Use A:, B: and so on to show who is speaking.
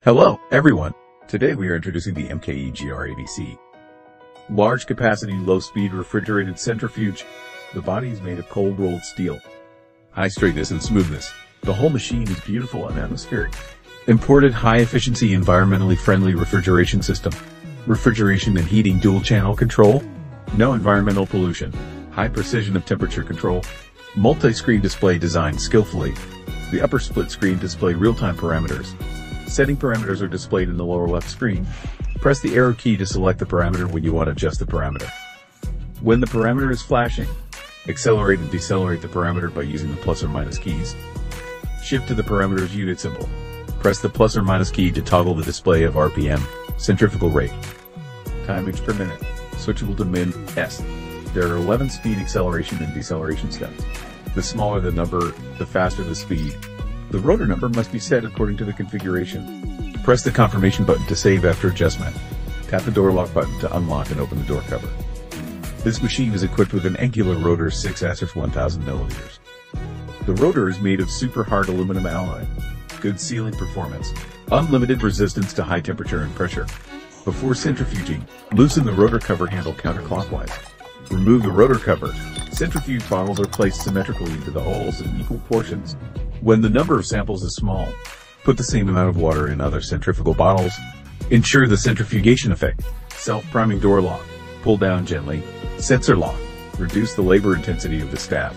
A: Hello, everyone. Today we are introducing the MKE-GR-ABC. Large capacity, low speed refrigerated centrifuge. The body is made of cold rolled steel. High straightness and smoothness. The whole machine is beautiful and atmospheric. Imported high efficiency, environmentally friendly refrigeration system. Refrigeration and heating dual channel control. No environmental pollution. High precision of temperature control. Multi-screen display designed skillfully. The upper split screen display real-time parameters. Setting parameters are displayed in the lower left screen. Press the arrow key to select the parameter when you want to adjust the parameter. When the parameter is flashing, accelerate and decelerate the parameter by using the plus or minus keys. Shift to the parameter's unit symbol. Press the plus or minus key to toggle the display of RPM, centrifugal rate. Timage per minute, switchable to min, S. There are 11 speed acceleration and deceleration steps. The smaller the number, the faster the speed. The rotor number must be set according to the configuration. Press the confirmation button to save after adjustment. Tap the door lock button to unlock and open the door cover. This machine is equipped with an angular rotor 6/1000 mm. The rotor is made of super hard aluminum alloy. Good sealing performance. Unlimited resistance to high temperature and pressure. Before centrifuging, loosen the rotor cover handle counterclockwise. Remove the rotor cover. Centrifuge bottles are placed symmetrically into the holes in equal portions. When the number of samples is small, put the same amount of water in other centrifugal bottles. Ensure the centrifugation effect. Self-priming door lock. Pull down gently. Sensor lock. Reduce the labor intensity of the staff.